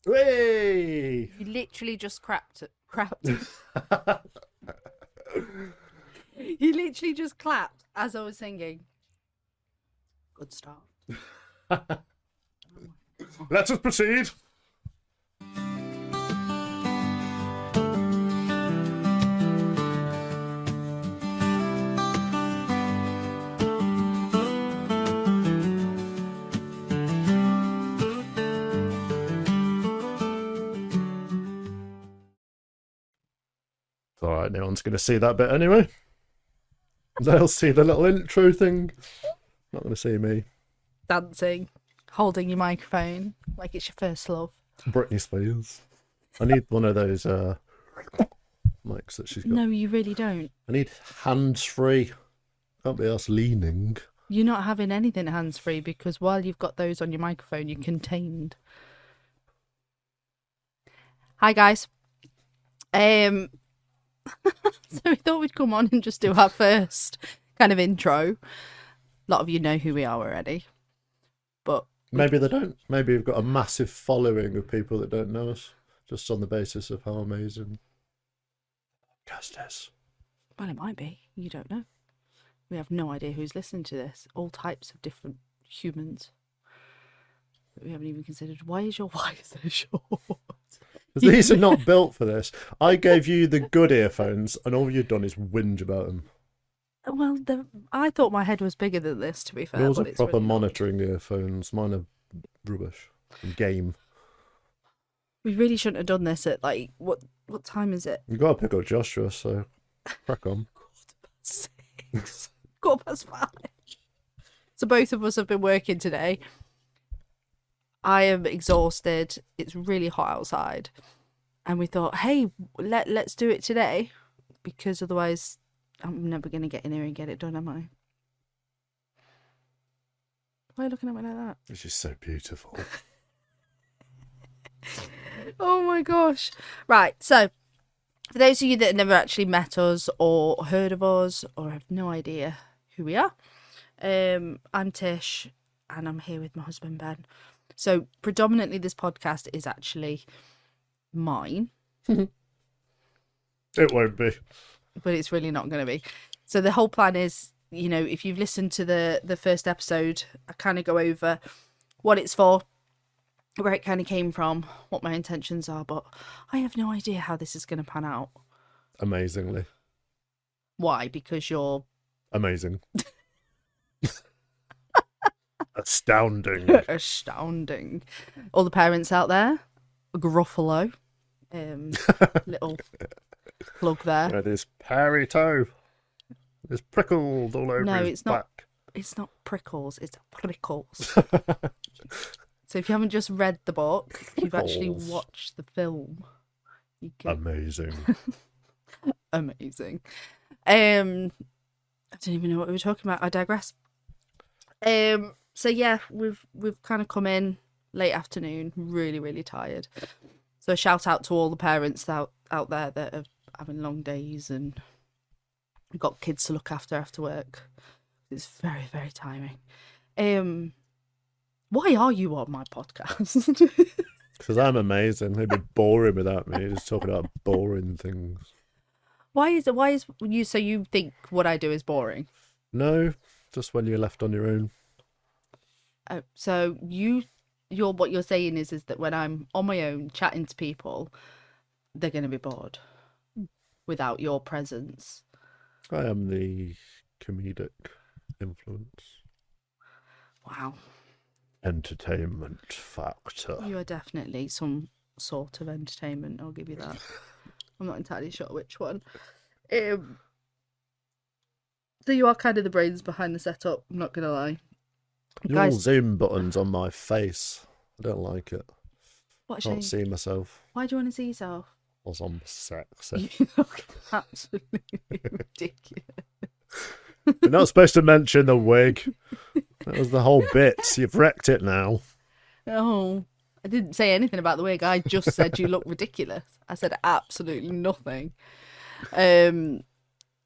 Hey! You literally just crapped. You literally just clapped as I was singing. Good start. Let us proceed. It's alright, no one's going to see that bit anyway. They'll see the little intro thing. Not going to see me. Dancing, holding your microphone like it's your first love. Britney Spears. I need one of those mics that she's got. No, you really don't. I need hands-free. Can't be us leaning. You're not having anything hands-free because while you've got those on your microphone, you're contained. Hi, guys. So we thought we'd come on and just do our first kind of intro. A lot of you know who we are already, but maybe they don't. Maybe we've got a massive following of people that don't know us, just on the basis of how amazing the podcast is. Well, it might be. You don't know. We have no idea who's listening to this. All types of different humans that we haven't even considered. Why is your wire so short? Because these are not built for this. I gave you the good earphones, and all you've done is whinge about them. Well, I thought my head was bigger than this, to be fair. Yours are but it's proper really not. monitoring earphones. Mine are rubbish. Game. We really shouldn't have done this at, like, what time is it? You've got to pick up Joshua, so crack on. 6:15. 5:15. So both of us have been working today. I am exhausted. It's really hot outside. And we thought, hey, let's do it today. Because otherwise, I'm never going to get in here and get it done, am I? Why are you looking at me like that? It's just so beautiful. Oh my gosh. Right, so for those of you that have never actually met us or heard of us or have no idea who we are, I'm Tish and I'm here with my husband Ben. So predominantly this podcast is actually mine. It won't be. But it's really not going to be. So the whole plan is, you know, if you've listened to the first episode, I kind of go over what it's for, where it kind of came from, what my intentions are, but I have no idea how this is going to pan out. Amazingly. Why? Because you're... Amazing. Astounding. Astounding. All the parents out there, Gruffalo, little plug there. Yeah, there's Perry toe. There's prickles all over his it's not. back. It's not prickles. It's prickles. So if you haven't just read the book, you've actually watched the film. You can... Amazing. Amazing. I don't even know what we were talking about. I digress. So yeah, we've kind of come in late afternoon, really, really tired. So a shout out to all the parents out there that are having long days and got kids to look after work. It's very, very tiring. Why are you on my podcast? Because I'm amazing. They'd be boring without me. Just talking about boring things. Why is you? So you think what I do is boring? No, just when you're left on your own. So what you're saying is that when I'm on my own chatting to people, they're going to be bored without your presence. I am the comedic influence. Wow. Entertainment factor. You are definitely some sort of entertainment, I'll give you that. I'm not entirely sure which one. So you are kind of the brains behind the setup, I'm not going to lie. Your Zoom button's on my face. I don't like it. What Can't see myself. Why do you want to see yourself? Because I'm sexy. You look absolutely ridiculous. You're not supposed to mention the wig. That was the whole bit. You've wrecked it now. Oh, I didn't say anything about the wig. I just said you look ridiculous. I said absolutely nothing. Ben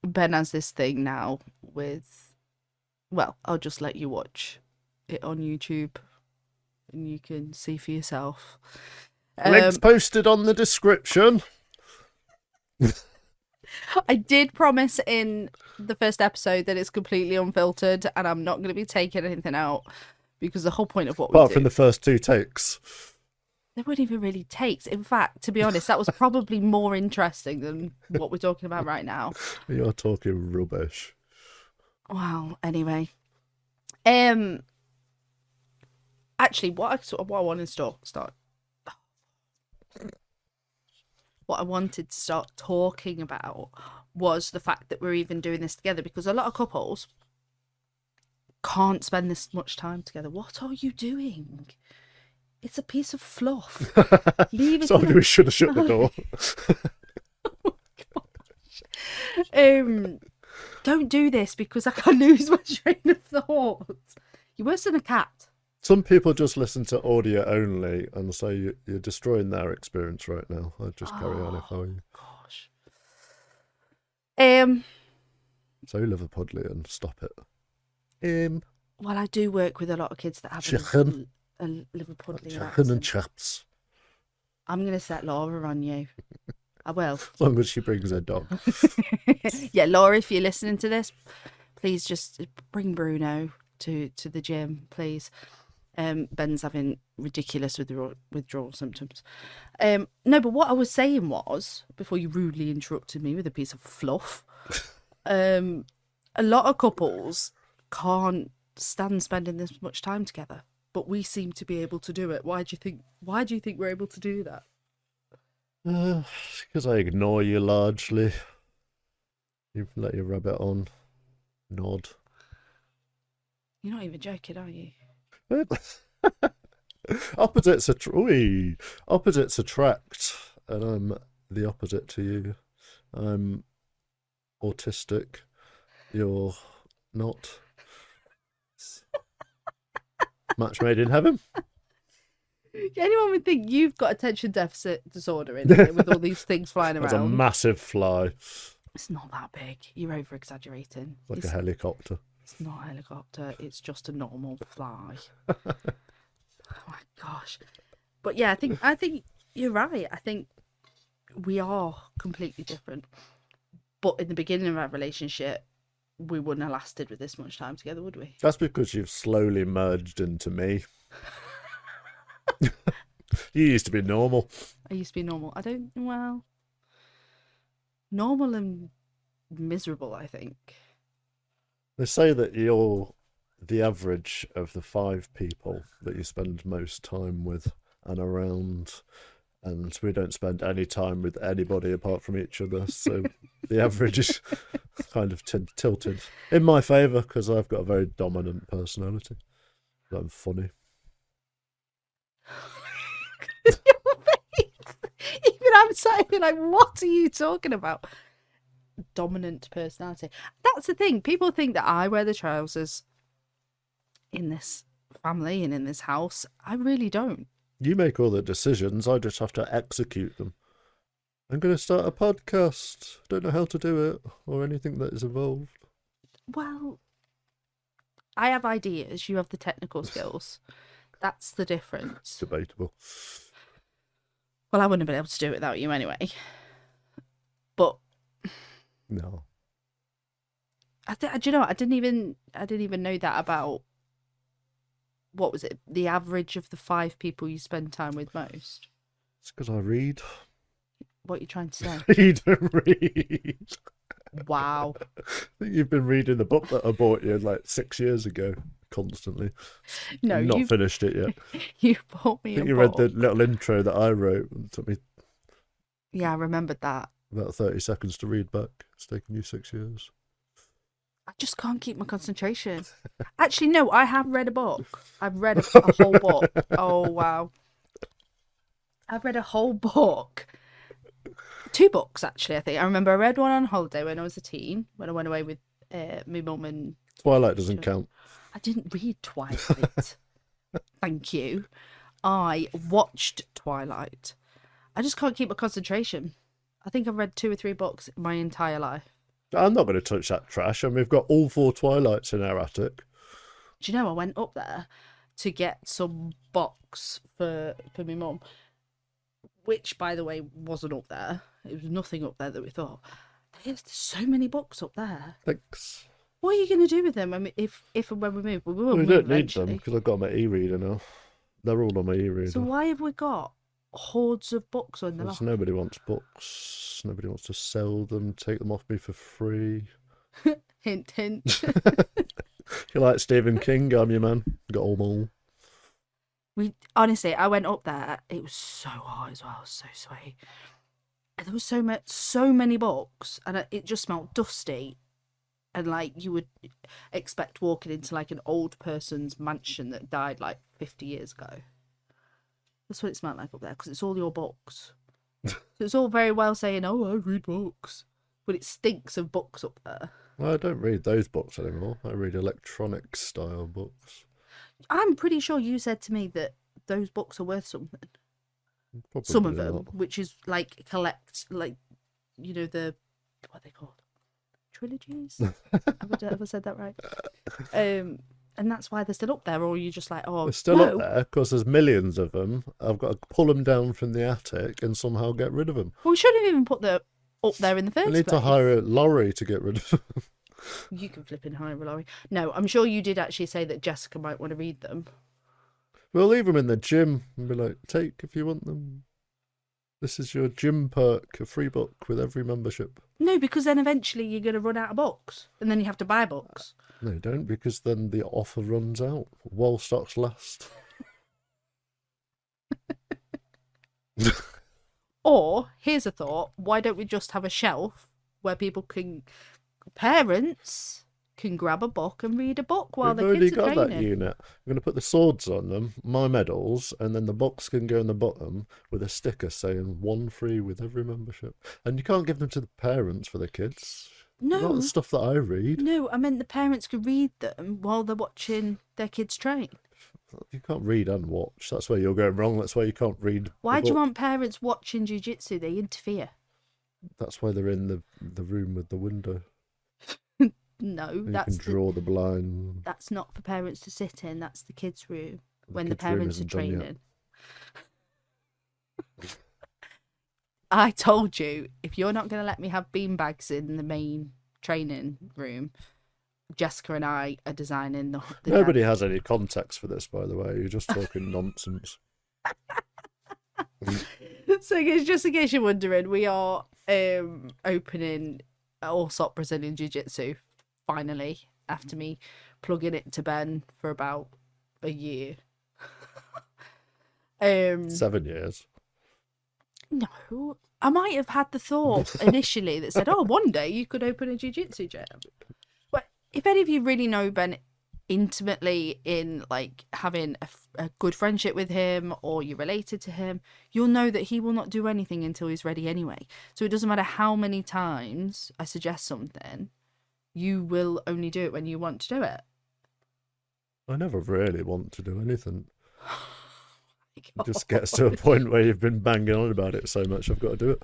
has this thing now with... Well, I'll just let you watch it on YouTube and you can see for yourself. Links posted on the description. I did promise in the first episode that it's completely unfiltered and I'm not going to be taking anything out because the whole point of what we Apart do... from the first 2 takes. They weren't even really takes. In fact, to be honest, that was probably more interesting than what we're talking about right now. You're talking rubbish. Wow. Anyway, actually, what I wanted to start, what I wanted to start talking about was the fact that we're even doing this together, because a lot of couples can't spend this much time together. What are you doing? It's a piece of fluff. Leave it. Sorry, we should have shut the door. Oh my gosh. Don't do this because I can lose my train of thought. You're worse than a cat. Some people just listen to audio only, and so you're destroying their experience right now. I'd just carry on if I were you. Gosh. So Liverpudlian, stop it. Well, I do work with a lot of kids that have Chicken. a Liverpudlian Chicken accent. and chaps. I'm going to set Laura on you. I will. As long as she brings her dog. Yeah, Laura, if you're listening to this, please just bring Bruno to the gym, please. Ben's having ridiculous withdrawal symptoms. No, but what I was saying was, before you rudely interrupted me with a piece of fluff, a lot of couples can't stand spending this much time together, but we seem to be able to do it. Why do you think we're able to do that? Because I ignore you largely. You let your rabbit on. Nod. You're not even joking, are you? Opposites attract, and I'm the opposite to you. I'm autistic. You're not. Match made in heaven. Anyone would think you've got attention deficit disorder in here with all these things flying around. That's a massive fly. It's not that big. You're over exaggerating. Like a helicopter. It's not a helicopter. It's just a normal fly. Oh my gosh. But yeah, I think you're right. I think we are completely different. But in the beginning of our relationship, we wouldn't have lasted with this much time together, would we? That's because you've slowly merged into me. You used to be normal. I used to be normal. Normal and miserable, I think. They say that you're the average of the 5 people that you spend most time with and around, and we don't spend any time with anybody apart from each other, so the average is kind of tilted in my favour because I've got a very dominant personality. I'm funny. Even I'm sat here like, what are you talking about? Dominant personality. That's the thing. People think that I wear the trousers in this family and in this house. I really don't. You make all the decisions. I just have to execute them. I'm going to start a podcast. Don't know how to do it or anything that is involved. Well, I have ideas. You have the technical skills. That's the difference. Debatable. Well, I wouldn't have been able to do it without you anyway. But no. Do you know what? I didn't even know that about, what was it? The average of the 5 people you spend time with most. It's because I read. What are you trying to say? You don't read. Wow. I think you've been reading the book that I bought you like 6 years ago, constantly. No, not finished it yet. You bought me I think a you book. read the little intro that I wrote. It took me Yeah, I remembered that. about 30 seconds to read back. It's taken you 6 years. I just can't keep my concentration. Actually, no, I have read a book. I've read a whole book. Oh, wow. I've read a whole book. 2 books, actually, I think. I remember I read one on holiday when I was a teen, when I went away with my mum and... Twilight doesn't count. I didn't read Twilight. Thank you. I watched Twilight. I just can't keep my concentration. I think I've read 2 or 3 books in my entire life. I'm not going to touch that trash, and we've got all 4 Twilights in our attic. Do you know, I went up there to get some box for my mum, which, by the way, wasn't up there. It was nothing up there that we thought. There's so many books up there. Thanks. What are you going to do with them if and when we move? We will We move don't need eventually. them because I've got my e-reader now. They're all on my e-reader. So why have we got hordes of books on the Because loft? nobody wants books. Nobody wants to sell them, take them off me for free. Hint, hint. You're like Stephen King, I'm your man. Got all them all. Honestly, I went up there. It was so hot as well, so sweaty. And there was so many books, and it just smelled dusty, and like you would expect walking into like an old person's mansion that died like 50 years ago. That's what it smelled like up there, because it's all your books. So it's all very well saying, "Oh, I read books," but it stinks of books up there. Well, I don't read those books anymore. I read electronic style books. I'm pretty sure you said to me that those books are worth something. Probably Some of them, not. which is like what are they called? Trilogies? have I said that right? And that's why they're still up there, or you're just like, oh, They're still no. up there because there's millions of them. I've got to pull them down from the attic and somehow get rid of them. Well, we shouldn't even put them up there in the first I need place. to hire a lorry to get rid of them. You can flip in hire a lorry. No, I'm sure you did actually say that Jessica might want to read them. We'll leave them in the gym and be like, take if you want them. This is your gym perk, a free book with every membership. No, because then eventually you're going to run out of books, and then you have to buy books. No, don't, because then the offer runs out while stocks last. Or, here's a thought, why don't we just have a shelf where parents can grab a book and read a book while We've the already kids are got training? that unit. I'm going to put the swords on them, my medals, and then the box can go in the bottom with a sticker saying one free with every membership. And you can't give them to the parents for the kids. Not No, the stuff that I read. no, I meant the parents could read them while they're watching their kids train. You can't read and watch. That's where you're going wrong. That's why you can't read. Why the do you book. want parents watching jiu-jitsu? They interfere. That's why they're in the room with the window. No, And you that's can draw the blind. that's not for parents to sit in. That's the kids' room when the kids' room parents are isn't done yet. training. I told you, if you're not going to let me have beanbags in the main training room, Jessica and I are designing the Nobody has any context for this, by the way. You're just talking nonsense. So, just in case you're wondering, we are opening Allsop Brazilian Jiu-Jitsu finally, after me plugging it to Ben for about a year. 7 years. No, I might have had the thought initially that said, "Oh, one day you could open a jiu-jitsu gym." But if any of you really know Ben intimately, in like having a good friendship with him, or you're related to him, you'll know that he will not do anything until he's ready anyway. So it doesn't matter how many times I suggest something, you will only do it when you want to do it. I never really want to do anything. It Oh just gets to a point where you've been banging on about it so much, I've got to do it.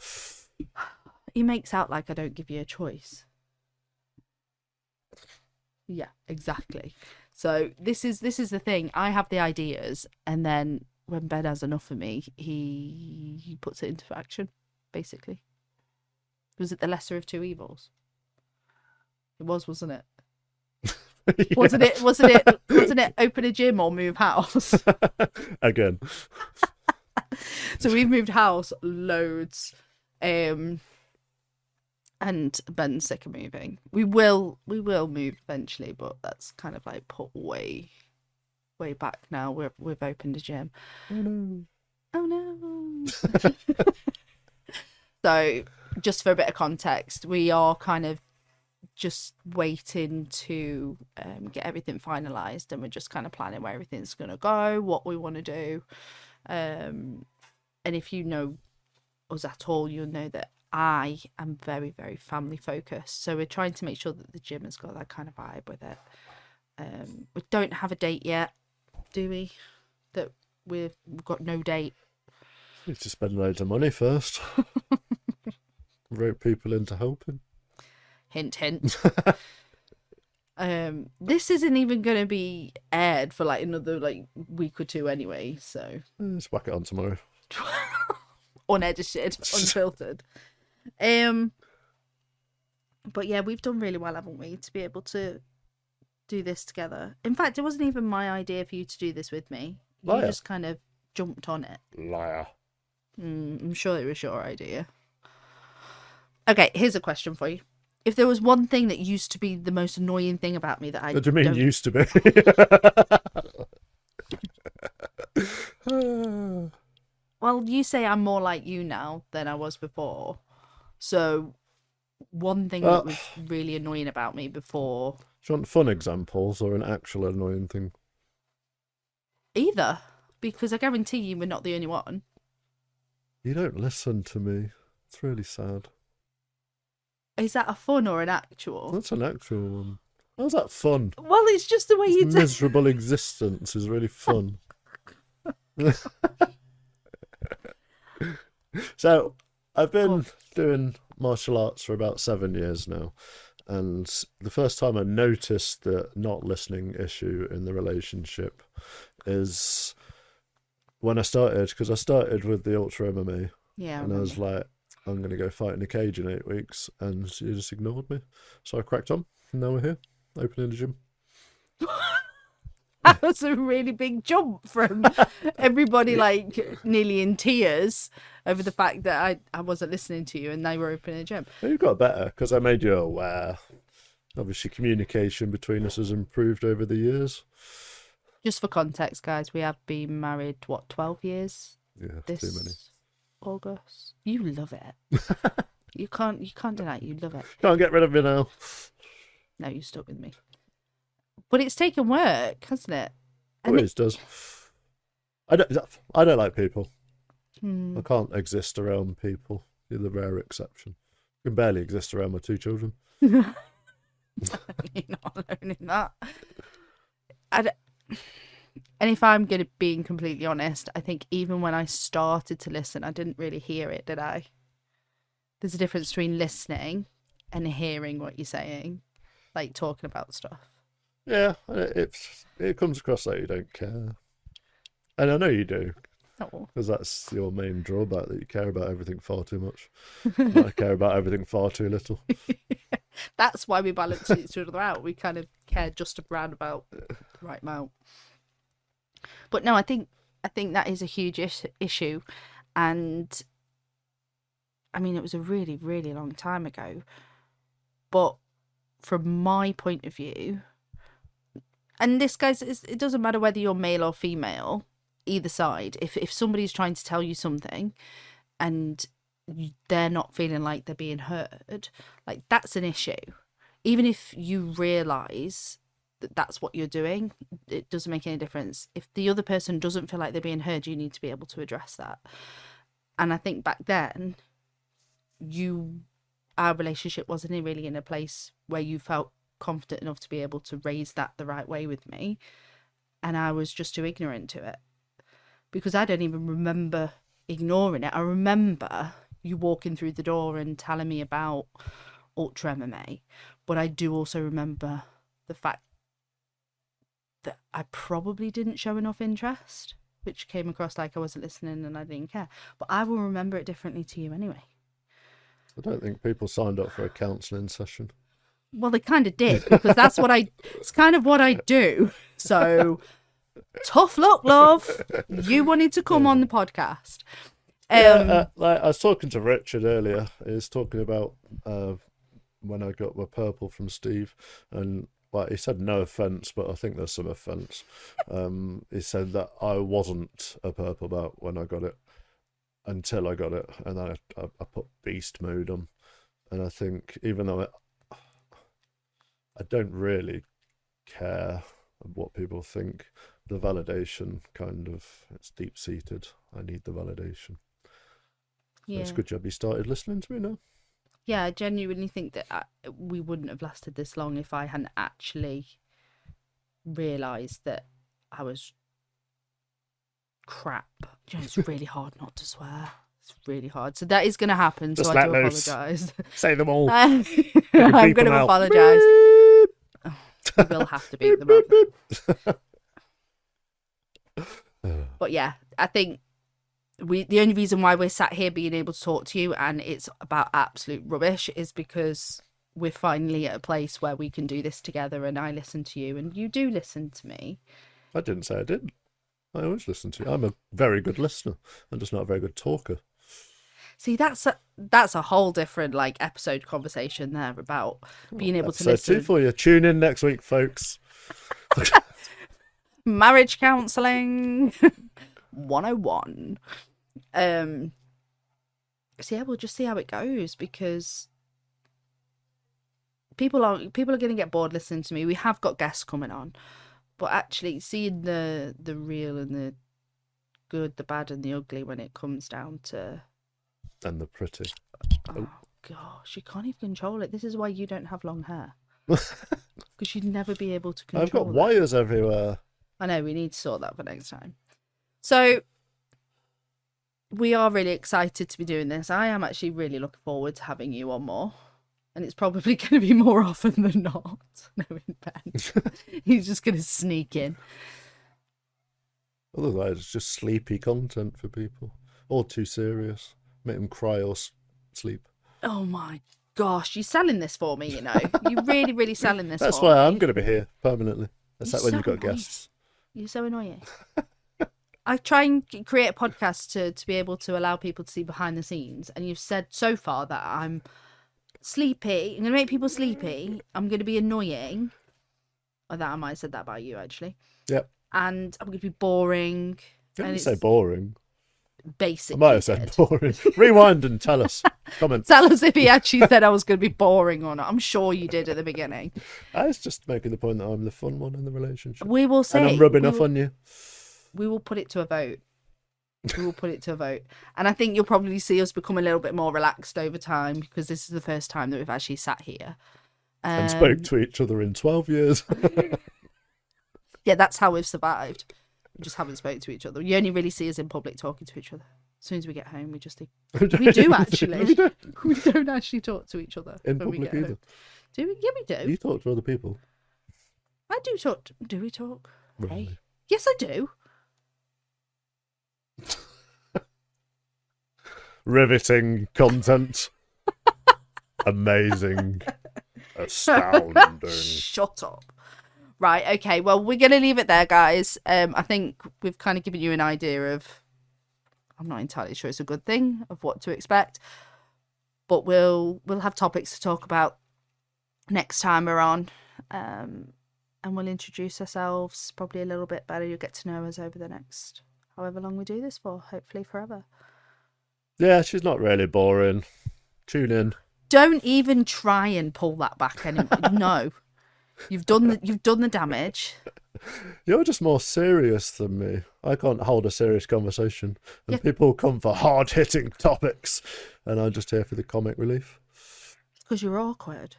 He makes out like I don't give you a choice. Yeah, exactly. So this is the thing. I have the ideas, and then when Ben has enough of me, he puts it into action. Basically, was it the lesser of two evils? It was, wasn't it? Yeah. Wasn't it? Wasn't it? Open a gym or move house. Again. So we've moved house loads. And Ben's sick of moving. We will move eventually, but that's kind of like put way back now. We've opened a gym. Oh no. So just for a bit of context, we are kind of just waiting to get everything finalised, and we're just kind of planning where everything's going to go, what we want to do. And if you know us at all, you'll know that I am very, very family focused. So we're trying to make sure that the gym has got that kind of vibe with it. We don't have a date yet, do we? That we've got no date. Need to spend loads of money first. Rope people into helping. Hint, hint. This isn't even going to be aired for like another like week or two anyway, so Just whack it on tomorrow. unedited, unfiltered. But yeah, we've done really well, haven't we, to be able to do this together. In fact, it wasn't even my idea for you to do this with me. You Liar. just kind of jumped on it. Liar. I'm sure it was your idea. Okay, here's a question for you. If there was one thing that used to be the most annoying thing about me that I What do you mean don't... used to be? Well, you say I'm more like you now than I was before. So one thing that was really annoying about me before... Do you want fun examples or an actual annoying thing? Either. Because I guarantee you we're not the only one. You don't listen to me. It's really sad. Is that a fun or an actual? That's an actual one. How's that fun? Well, it's just the way you do. Miserable existence is really fun. So, I've been doing martial arts for about 7 years now. And the first time I noticed the not listening issue in the relationship is when I started, because I started with the Ultra MMA. Yeah. And I was like, I'm going to go fight in a cage in 8 weeks. And you just ignored me. So I cracked on. And now we're here, opening the gym. That was a really big jump from everybody like nearly in tears over the fact that I wasn't listening to you and now we're opening a gym. You got better because I made you aware. Obviously, communication between us has improved over the years. Just for context, guys, we have been married, 12 years? Yeah, this too many. August. You love it. You can't deny it. You love it. Can't get rid of me now. No, you're stuck with me. But it's taken work, hasn't it? And Always does. I don't like people. Hmm. I can't exist around people. You're the rare exception. I can barely exist around my 2 children. You're not alone in that. And if I'm going to be completely honest, I think even when I started to listen, I didn't really hear it, did I? There's a difference between listening and hearing what you're saying, like talking about stuff. Yeah, it comes across like you don't care. And I know you do, Oh. because that's your main drawback, that you care about everything far too much. I care about everything far too little. That's why we balance each other out. We kind of care just around about the right amount. But no, I think that is a huge issue. And I mean, it was a really, really long time ago. But from my point of view, and this, guys, it doesn't matter whether you're male or female, either side. If somebody's trying to tell you something and they're not feeling like they're being heard, like, that's an issue. Even if you realise that that's what you're doing, it doesn't make any difference. If the other person doesn't feel like they're being heard, you need to be able to address that. And I think back then, our relationship wasn't really in a place where you felt confident enough to be able to raise that the right way with me. And I was just too ignorant to it. Because I don't even remember ignoring it. I remember you walking through the door and telling me about Ultra MMA. But I do also remember the fact that I probably didn't show enough interest, which came across like I wasn't listening and I didn't care. But I will remember it differently to you anyway. I don't think people signed up for a counselling session. Well, they kind of did, because it's kind of what I do. So, tough luck, love. You wanted to come on the podcast. Like I was talking to Richard earlier. He was talking about when I got my purple from Steve, and well, he said no offence, but I think there's some offence. He said that I wasn't a purple belt when I got it until I got it, and then I put beast mode on, and I think even though I don't really care what people think, the validation it's deep seated. I need the validation. Yeah. It's a good job you started listening to me now. Yeah, I genuinely think that we wouldn't have lasted this long if I hadn't actually realised that I was crap. You know, it's really hard not to swear. It's really hard. So that is going to happen. Just so I do let loose. apologise. Say them all. I'm going to apologise. We will have to beat them up. But yeah, I think the only reason why we're sat here being able to talk to you and it's about absolute rubbish is because we're finally at a place where we can do this together, and I listen to you and you do listen to me. I didn't say I didn't. I always listen to you. I'm a very good listener. I'm just not a very good talker. See, that's a whole different like episode conversation there about being able to Episode 2 listen. for you. Tune in next week, folks. Marriage counselling 101. So yeah, we'll just see how it goes, because people are going to get bored listening to me. We have got guests coming on, but actually seeing the real and the good, the bad and the ugly when it comes down to And the pretty. oh gosh, you can't even control it. This is why you don't have long hair, because you'd never be able to control I've got it. wires everywhere. I know, we need to sort that for next time. So we are really excited to be doing this. I am actually really looking forward to having you on more. And it's probably going to be more often than not. Knowing Ben. He's just going to sneak in. Otherwise, it's just sleepy content for people. Or too serious. Make them cry or sleep. Oh my gosh, you're selling this for me, you know. You're really, really selling this That's for why me. I'm going to be here permanently. Except when so you've got annoying. guests. You're so annoying. I try and create a podcast to be able to allow people to see behind the scenes. And you've said so far that I'm sleepy. I'm going to make people sleepy. I'm going to be annoying. Or that I might have said that about you, actually. Yep. And I'm going to be boring. You And didn't say boring. I basically might have said boring. Rewind and tell us. Comment. Tell us if he actually said I was going to be boring or not. I'm sure you did at the beginning. I was just making the point that I'm the fun one in the relationship. We will see. And I'm rubbing off on you. We will put it to a vote. We will put it to a vote. And I think you'll probably see us become a little bit more relaxed over time, because this is the first time that we've actually sat here. And spoke to each other in 12 years. Yeah, that's how we've survived. We just haven't spoken to each other. You only really see us in public talking to each other. As soon as we get home, we do actually. We don't. We don't actually talk to each other In when we public get either. home. Do we? Yeah, we do. You talk to other people. I do talk. Do we talk? Really? Hey. Yes, I do. Riveting content. Amazing. Astounding. Shut up. Right, okay. Well, we're going to leave it there, guys. I think we've kind of given you an idea of, I'm not entirely sure it's a good thing, of what to expect. But we'll have topics to talk about next time we're on. And we'll introduce ourselves probably a little bit better. You'll get to know us over the next however long we do this for, hopefully forever. Yeah, she's not really boring. Tune in. Don't even try and pull that back anymore. No. You've done the damage. You're just more serious than me. I can't hold a serious conversation. And people come for hard-hitting topics. And I'm just here for the comic relief. Because you're awkward.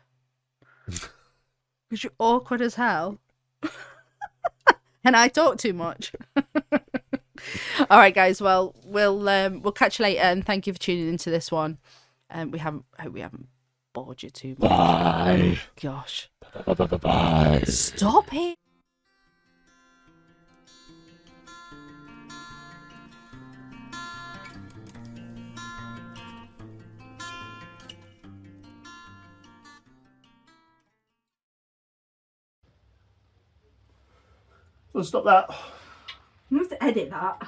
Because you're awkward as hell. And I talk too much. All right, guys. Well, we'll catch you later, and thank you for tuning into this one. Hope we haven't bored you too much. Bye. Oh, gosh. Bye. Stop it. Well, stop that. You have to edit that.